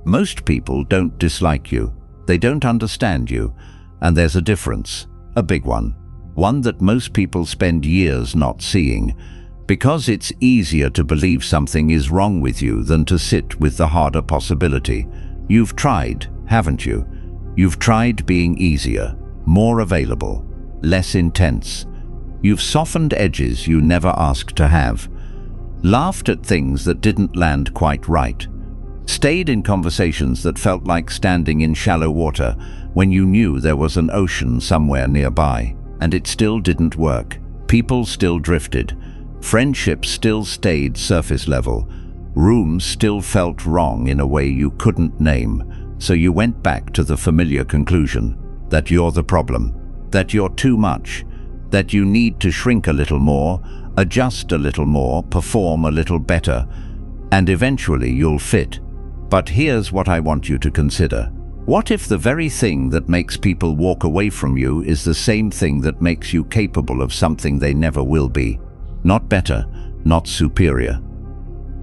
Most people don't dislike you. They don't understand you. And there's a difference, a big one. One that most people spend years not seeing. Because it's easier to believe something is wrong with you than to sit with the harder possibility. You've tried, haven't you? You've tried being easier, more available, less intense. You've softened edges you never asked to have. Laughed at things that didn't land quite right. Stayed in conversations that felt like standing in shallow water when you knew there was an ocean somewhere nearby. And it still didn't work. People still drifted. Friendships still stayed surface level. Rooms still felt wrong in a way you couldn't name. So you went back to the familiar conclusion that you're the problem, that you're too much, that you need to shrink a little more, adjust a little more, perform a little better, and eventually you'll fit. But here's what I want you to consider. What if the very thing that makes people walk away from you is the same thing that makes you capable of something they never will be? Not better, not superior.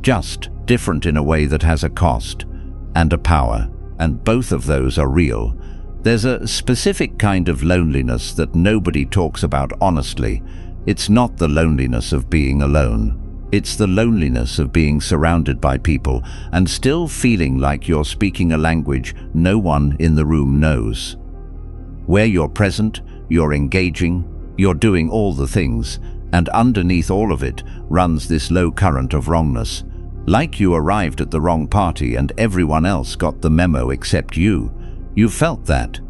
Just different in a way that has a cost and a power, and both of those are real. There's a specific kind of loneliness that nobody talks about honestly. It's not the loneliness of being alone. It's the loneliness of being surrounded by people and still feeling like you're speaking a language no one in the room knows. Where you're present, you're engaging, you're doing all the things, and underneath all of it runs this low current of wrongness. Like you arrived at the wrong party and everyone else got the memo except you. You've felt that.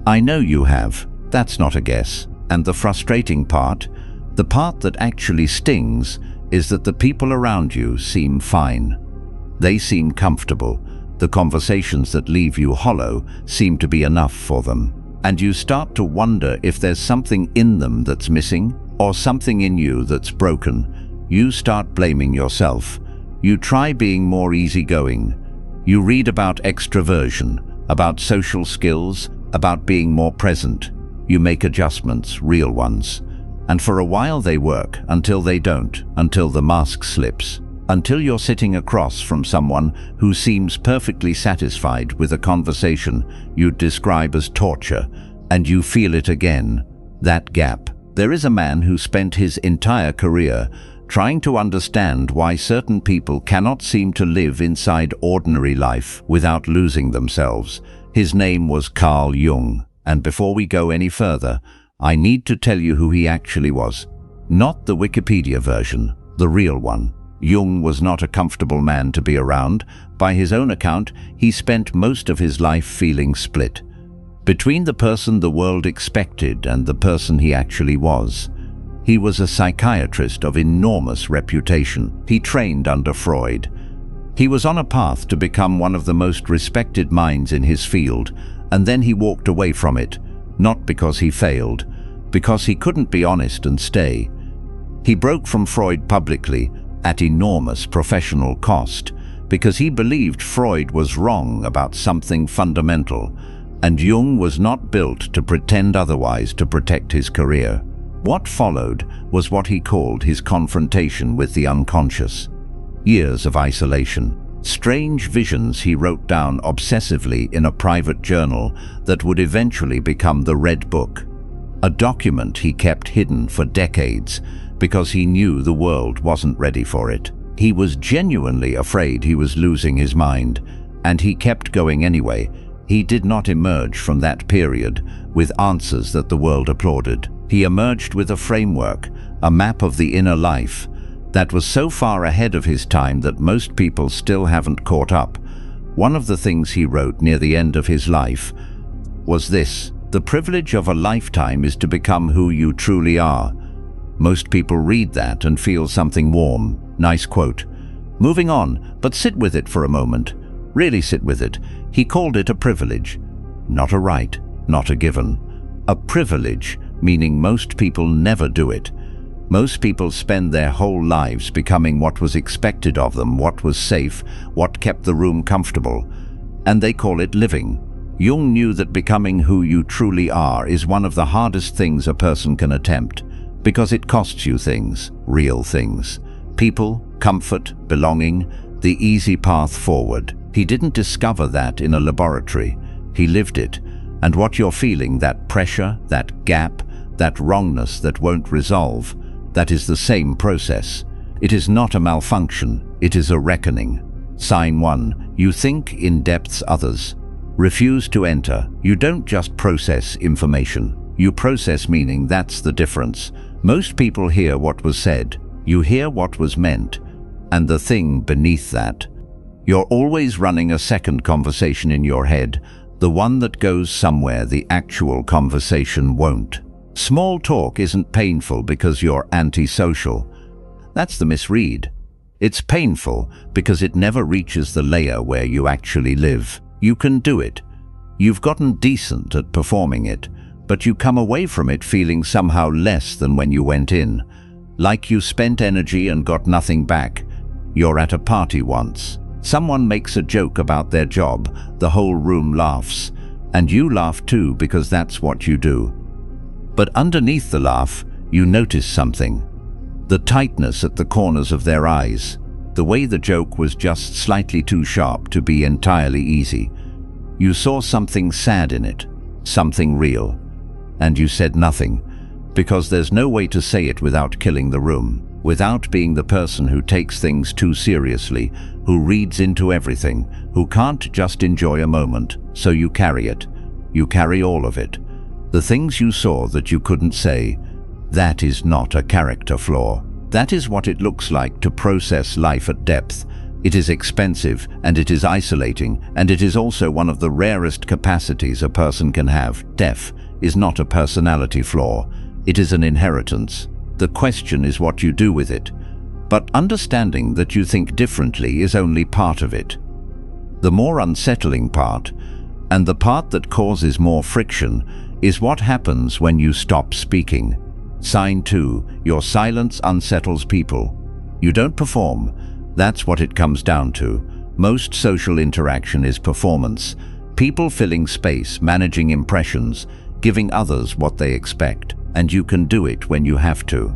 I know you have. That's not a guess. And the frustrating part, the part that actually stings, is that the people around you seem fine. They seem comfortable. The conversations that leave you hollow seem to be enough for them. And you start to wonder if there's something in them that's missing, or something in you that's broken. You start blaming yourself. You try being more easygoing. You read about extroversion, about social skills, about being more present. You make adjustments, real ones. And for a while they work, until they don't, until the mask slips, until you're sitting across from someone who seems perfectly satisfied with a conversation you'd describe as torture, and you feel it again, that gap. There is a man who spent his entire career trying to understand why certain people cannot seem to live inside ordinary life without losing themselves. His name was Carl Jung, and before we go any further, I need to tell you who he actually was. Not the Wikipedia version, the real one. Jung was not a comfortable man to be around. By his own account, he spent most of his life feeling split between the person the world expected and the person he actually was. He was a psychiatrist of enormous reputation. He trained under Freud. He was on a path to become one of the most respected minds in his field, and then he walked away from it. Not because he failed, because he couldn't be honest and stay. He broke from Freud publicly at enormous professional cost because he believed Freud was wrong about something fundamental, and Jung was not built to pretend otherwise to protect his career. What followed was what he called his confrontation with the unconscious. Years of isolation. Strange visions he wrote down obsessively in a private journal that would eventually become the Red Book, a document he kept hidden for decades because he knew the world wasn't ready for it. He was genuinely afraid he was losing his mind, and he kept going anyway. He did not emerge from that period with answers that the world applauded. He emerged with a framework, a map of the inner life, that was so far ahead of his time that most people still haven't caught up. One of the things he wrote near the end of his life was this: the privilege of a lifetime is to become who you truly are. Most people read that and feel something warm. Nice quote. Moving on, but sit with it for a moment. Really sit with it. He called it a privilege. Not a right, not a given. A privilege, meaning most people never do it. Most people spend their whole lives becoming what was expected of them, what was safe, what kept the room comfortable, and they call it living. Jung knew that becoming who you truly are is one of the hardest things a person can attempt, because it costs you things, real things. People, comfort, belonging. the easy path forward. He didn't discover that in a laboratory. He lived it. And what you're feeling, that pressure, that gap, that wrongness that won't resolve, that is the same process. It is not a malfunction, it is a reckoning. Sign 1. You think in depths others. Refuse to enter. You don't just process information. You process meaning. That's the difference. Most people hear what was said. You hear what was meant. And the thing beneath that. You're always running a second conversation in your head, the one that goes somewhere the actual conversation won't. Small talk isn't painful because you're antisocial. That's the misread. It's painful because it never reaches the layer where you actually live. You can do it. You've gotten decent at performing it, but you come away from it feeling somehow less than when you went in. Like you spent energy and got nothing back. You're at a party once. Someone makes a joke about their job, the whole room laughs, and you laugh too because that's what you do. But underneath the laugh, you notice something. The tightness at the corners of their eyes, the way the joke was just slightly too sharp to be entirely easy. You saw something sad in it, something real, and you said nothing, because there's no way to say it without killing the room, without being the person who takes things too seriously, who reads into everything, who can't just enjoy a moment, so you carry it. You carry all of it. The things you saw that you couldn't say, that is not a character flaw. That is what it looks like to process life at depth. It is expensive, and it is isolating, and it is also one of the rarest capacities a person can have. Deaf is not a personality flaw. It is an inheritance. The question is what you do with it. But understanding that you think differently is only part of it. The more unsettling part, and the part that causes more friction, is what happens when you stop speaking. Sign 2. Your silence unsettles people. You don't perform. That's what it comes down to. Most social interaction is performance. People filling space, managing impressions, giving others what they expect. And you can do it when you have to.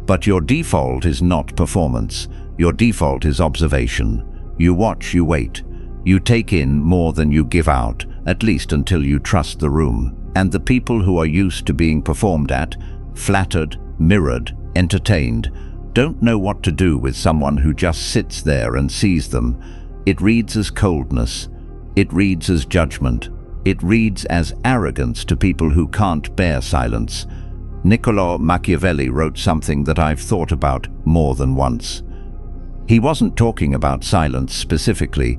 But your default is not performance. Your default is observation. You watch, you wait. You take in more than you give out, at least until you trust the room. And the people who are used to being performed at, flattered, mirrored, entertained, don't know what to do with someone who just sits there and sees them. It reads as coldness. It reads as judgment. It reads as arrogance to people who can't bear silence. Niccolò Machiavelli wrote something that I've thought about more than once. He wasn't talking about silence specifically,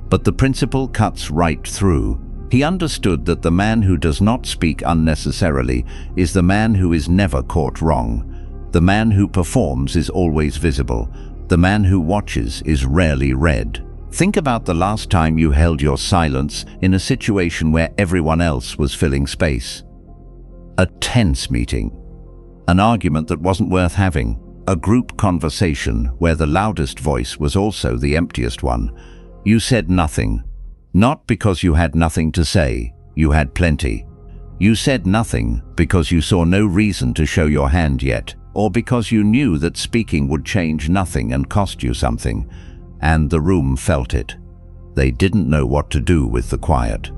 but the principle cuts right through. He understood that the man who does not speak unnecessarily is the man who is never caught wrong. The man who performs is always visible. The man who watches is rarely read. Think about the last time you held your silence in a situation where everyone else was filling space. A tense meeting. An argument that wasn't worth having. A group conversation where the loudest voice was also the emptiest one. You said nothing. Not because you had nothing to say, you had plenty. You said nothing because you saw no reason to show your hand yet, or because you knew that speaking would change nothing and cost you something, and the room felt it. They didn't know what to do with the quiet.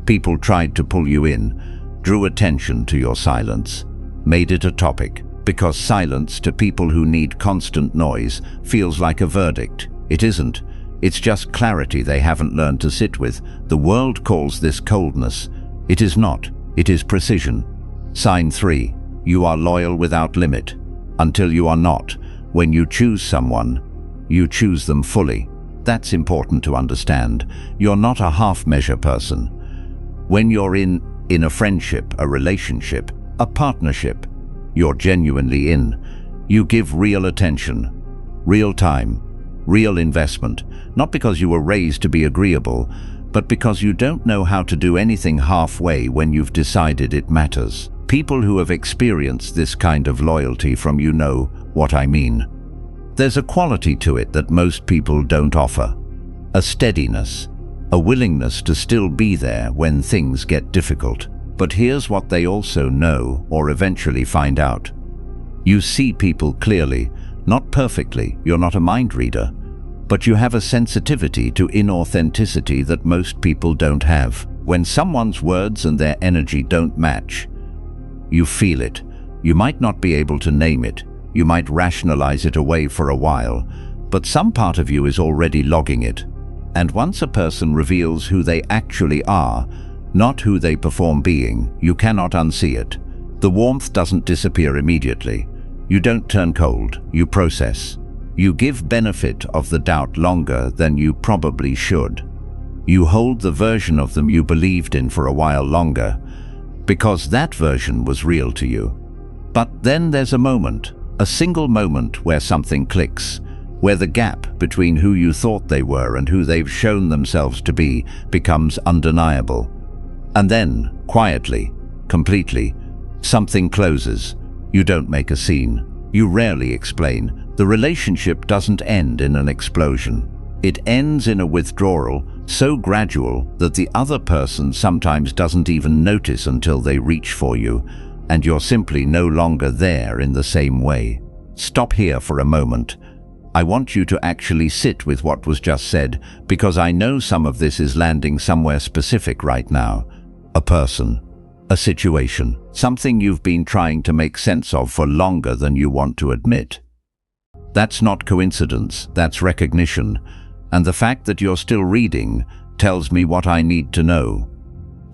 People tried to pull you in, drew attention to your silence, made it a topic, because silence to people who need constant noise feels like a verdict. It isn't. It's just clarity they haven't learned to sit with. The world calls this coldness. It is not. It is precision. Sign 3. You are loyal without limit. Until you are not. When you choose someone, you choose them fully. That's important to understand. You're not a half-measure person. When you're in a friendship, a relationship, a partnership, you're genuinely in. You give real attention, real time, real investment, not because you were raised to be agreeable, but because you don't know how to do anything halfway when you've decided it matters. People who have experienced this kind of loyalty from you know what I mean. There's a quality to it that most people don't offer. A steadiness, a willingness to still be there when things get difficult. But here's what they also know, or eventually find out. You see people clearly, not perfectly, you're not a mind reader, but you have a sensitivity to inauthenticity that most people don't have. When someone's words and their energy don't match, you feel it. You might not be able to name it. You might rationalize it away for a while, but some part of you is already logging it. And once a person reveals who they actually are, not who they perform being, you cannot unsee it. The warmth doesn't disappear immediately. You don't turn cold, you process. You give benefit of the doubt longer than you probably should. You hold the version of them you believed in for a while longer, because that version was real to you. But then there's a moment, a single moment where something clicks, where the gap between who you thought they were and who they've shown themselves to be becomes undeniable. And then, quietly, completely, something closes. You don't make a scene. You rarely explain. The relationship doesn't end in an explosion. It ends in a withdrawal so gradual that the other person sometimes doesn't even notice until they reach for you, and you're simply no longer there in the same way. Stop here for a moment. I want you to actually sit with what was just said, because I know some of this is landing somewhere specific right now. A person, a situation, something you've been trying to make sense of for longer than you want to admit. That's not coincidence, that's recognition. And the fact that you're still reading tells me what I need to know.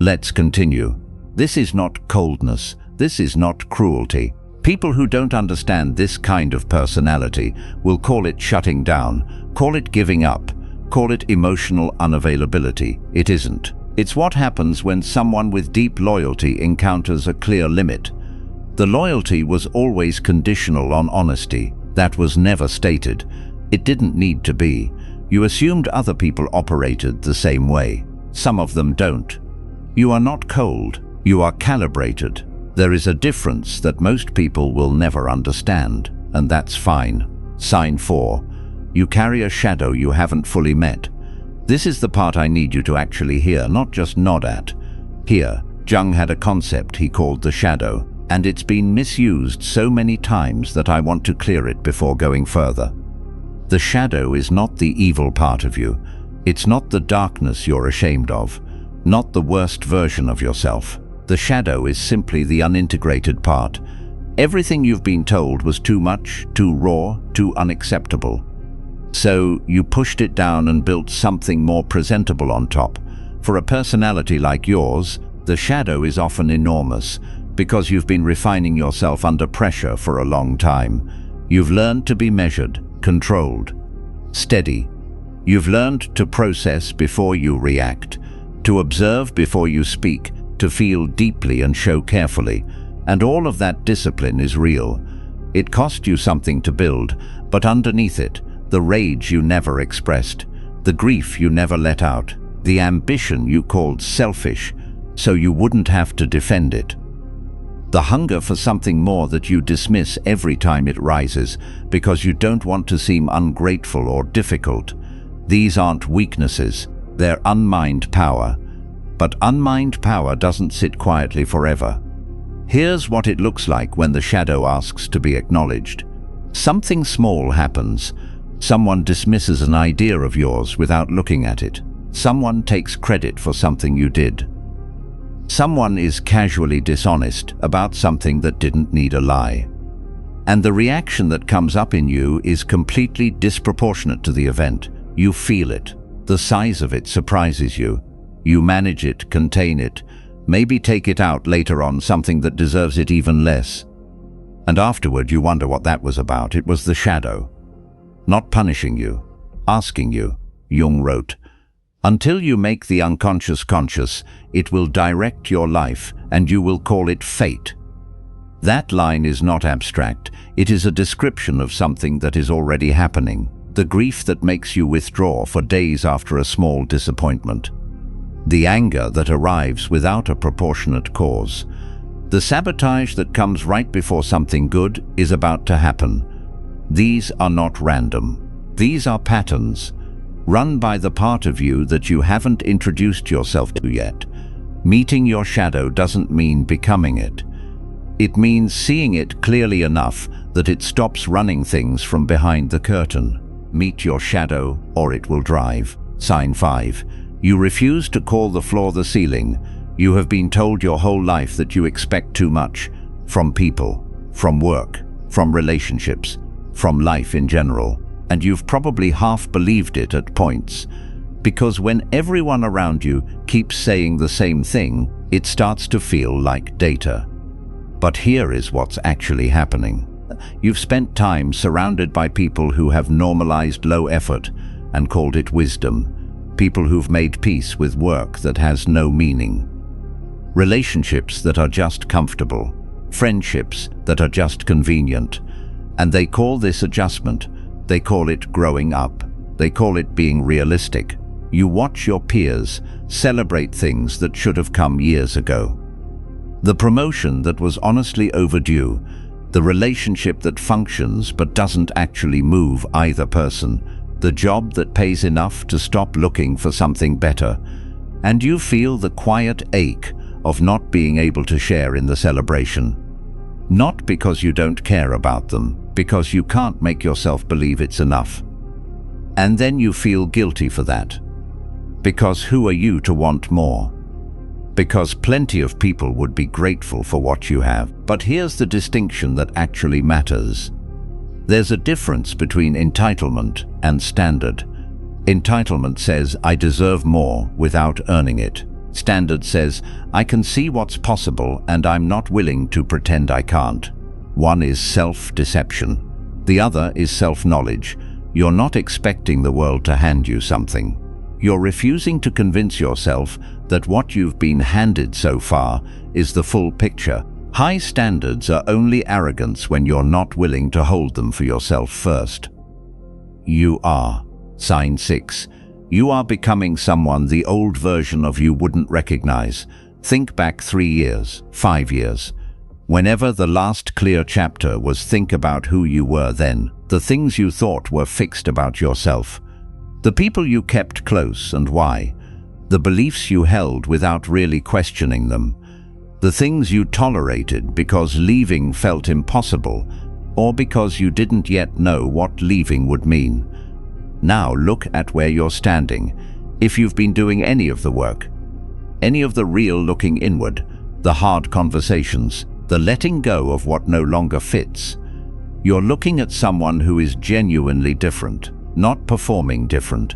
Let's continue. This is not coldness. This is not cruelty. People who don't understand this kind of personality will call it shutting down, call it giving up, call it emotional unavailability. It isn't. It's what happens when someone with deep loyalty encounters a clear limit. The loyalty was always conditional on honesty. That was never stated. It didn't need to be. You assumed other people operated the same way. Some of them don't. You are not cold. You are calibrated. There is a difference that most people will never understand, and that's fine. Sign 4. You carry a shadow you haven't fully met. This is the part I need you to actually hear, not just nod at. Here, Jung had a concept he called the shadow, and it's been misused so many times that I want to clear it before going further. The shadow is not the evil part of you. It's not the darkness you're ashamed of, not the worst version of yourself. The shadow is simply the unintegrated part. Everything you've been told was too much, too raw, too unacceptable. So you pushed it down and built something more presentable on top. For a personality like yours, the shadow is often enormous because you've been refining yourself under pressure for a long time. You've learned to be measured, controlled, steady. You've learned to process before you react, to observe before you speak, to feel deeply and show carefully. And all of that discipline is real. It cost you something to build, but underneath it, the rage you never expressed, the grief you never let out, the ambition you called selfish, so you wouldn't have to defend it. The hunger for something more that you dismiss every time it rises because you don't want to seem ungrateful or difficult. These aren't weaknesses, they're unmined power. But unmined power doesn't sit quietly forever. Here's what it looks like when the shadow asks to be acknowledged. Something small happens. Someone dismisses an idea of yours without looking at it. Someone takes credit for something you did. Someone is casually dishonest about something that didn't need a lie. And the reaction that comes up in you is completely disproportionate to the event. You feel it. The size of it surprises you. You manage it, contain it, maybe take it out later on something that deserves it even less. And afterward you wonder what that was about. It was the shadow. Not punishing you, asking you, Jung wrote. Until you make the unconscious conscious, it will direct your life, and you will call it fate. That line is not abstract. It is a description of something that is already happening. The grief that makes you withdraw for days after a small disappointment. The anger that arrives without a proportionate cause. The sabotage that comes right before something good is about to happen. These are not random. These are patterns, run by the part of you that you haven't introduced yourself to yet. Meeting your shadow doesn't mean becoming it. It means seeing it clearly enough that it stops running things from behind the curtain. Meet your shadow, or it will drive. Sign 5. You refuse to call the floor the ceiling. You have been told your whole life that you expect too much from people, from work, from relationships, from life in general. And you've probably half believed it at points. Because when everyone around you keeps saying the same thing, it starts to feel like data. But here is what's actually happening. You've spent time surrounded by people who have normalized low effort and called it wisdom. People who've made peace with work that has no meaning. Relationships that are just comfortable. Friendships that are just convenient. And they call this adjustment. They call it growing up. They call it being realistic. You watch your peers celebrate things that should have come years ago. The promotion that was honestly overdue. The relationship that functions but doesn't actually move either person. The job that pays enough to stop looking for something better. And you feel the quiet ache of not being able to share in the celebration. Not because you don't care about them, because you can't make yourself believe it's enough. And then you feel guilty for that. Because who are you to want more? Because plenty of people would be grateful for what you have. But here's the distinction that actually matters. There's a difference between entitlement and standard. Entitlement says, I deserve more without earning it. Standard says, I can see what's possible and I'm not willing to pretend I can't. One is self-deception. The other is self-knowledge. You're not expecting the world to hand you something. You're refusing to convince yourself that what you've been handed so far is the full picture. High standards are only arrogance when you're not willing to hold them for yourself first. You are. Sign 6. You are becoming someone the old version of you wouldn't recognize. Think back 3 years, 5 years. Whenever the last clear chapter was, think about who you were then, the things you thought were fixed about yourself, the people you kept close and why, the beliefs you held without really questioning them, the things you tolerated because leaving felt impossible or because you didn't yet know what leaving would mean. Now look at where you're standing. If you've been doing any of the work, any of the real looking inward, the hard conversations, the letting go of what no longer fits, you're looking at someone who is genuinely different, not performing different,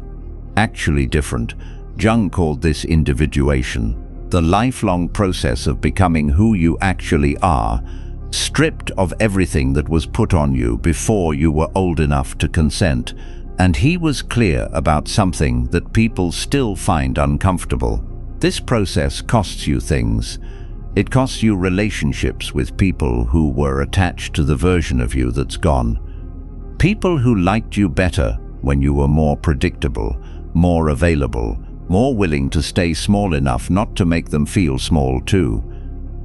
actually different. Jung called this individuation, the lifelong process of becoming who you actually are, stripped of everything that was put on you before you were old enough to consent. And he was clear about something that people still find uncomfortable. This process costs you things. It costs you relationships with people who were attached to the version of you that's gone. People who liked you better when you were more predictable, more available, more willing to stay small enough not to make them feel small too.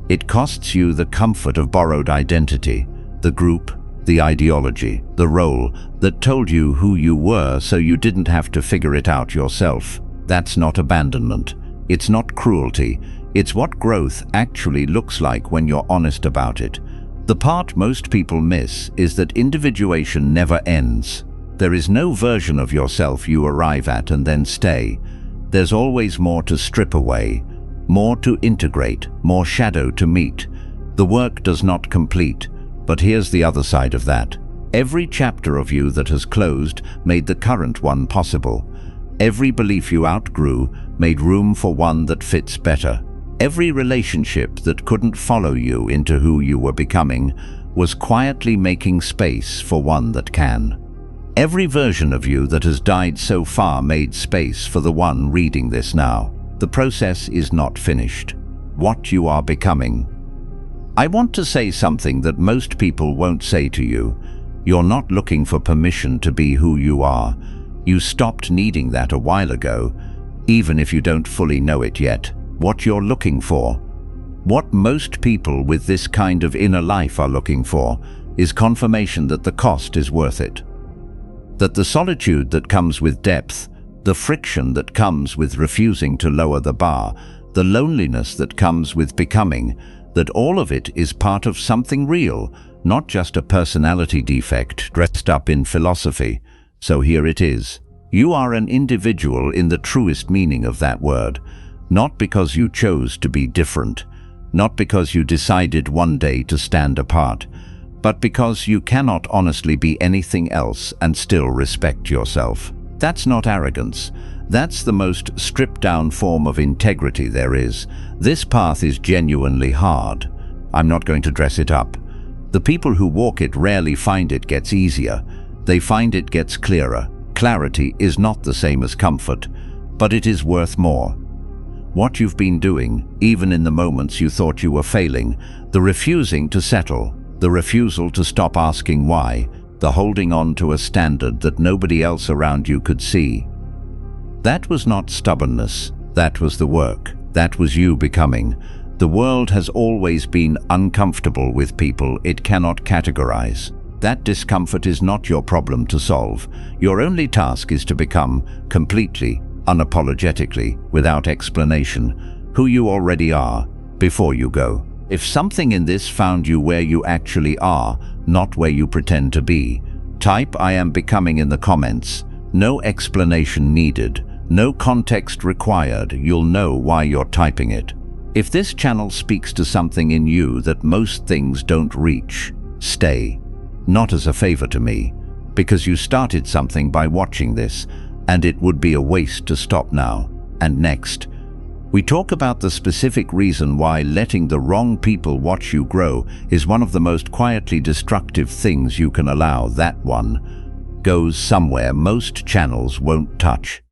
It costs you the comfort of borrowed identity, the group, the ideology, the role that told you who you were so you didn't have to figure it out yourself. That's not abandonment. It's not cruelty. It's what growth actually looks like when you're honest about it. The part most people miss is that individuation never ends. There is no version of yourself you arrive at and then stay. There's always more to strip away, more to integrate, more shadow to meet. The work does not complete, but here's the other side of that. Every chapter of you that has closed made the current one possible. Every belief you outgrew made room for one that fits better. Every relationship that couldn't follow you into who you were becoming was quietly making space for one that can. Every version of you that has died so far made space for the one reading this now. The process is not finished. What you are becoming. I want to say something that most people won't say to you. You're not looking for permission to be who you are. You stopped needing that a while ago, even if you don't fully know it yet. What you're looking for, what most people with this kind of inner life are looking for, is confirmation that the cost is worth it. That the solitude that comes with depth, the friction that comes with refusing to lower the bar, the loneliness that comes with becoming, that all of it is part of something real, not just a personality defect dressed up in philosophy. So here it is. You are an individual in the truest meaning of that word, not because you chose to be different, not because you decided one day to stand apart, but because you cannot honestly be anything else and still respect yourself. That's not arrogance. That's the most stripped-down form of integrity there is. This path is genuinely hard. I'm not going to dress it up. The people who walk it rarely find it gets easier. They find it gets clearer. Clarity is not the same as comfort, but it is worth more. What you've been doing, even in the moments you thought you were failing, the refusing to settle, the refusal to stop asking why, the holding on to a standard that nobody else around you could see. That was not stubbornness. That was the work. That was you becoming. The world has always been uncomfortable with people it cannot categorize. That discomfort is not your problem to solve. Your only task is to become, completely, unapologetically, without explanation, who you already are, before you go. If something in this found you where you actually are, not where you pretend to be, type "I am becoming" in the comments. No explanation needed, no context required. You'll know why you're typing it. If this channel speaks to something in you that most things don't reach, stay. Not as a favor to me, because you started something by watching this, and it would be a waste to stop now. And next, we talk about the specific reason why letting the wrong people watch you grow is one of the most quietly destructive things you can allow. That one goes somewhere most channels won't touch.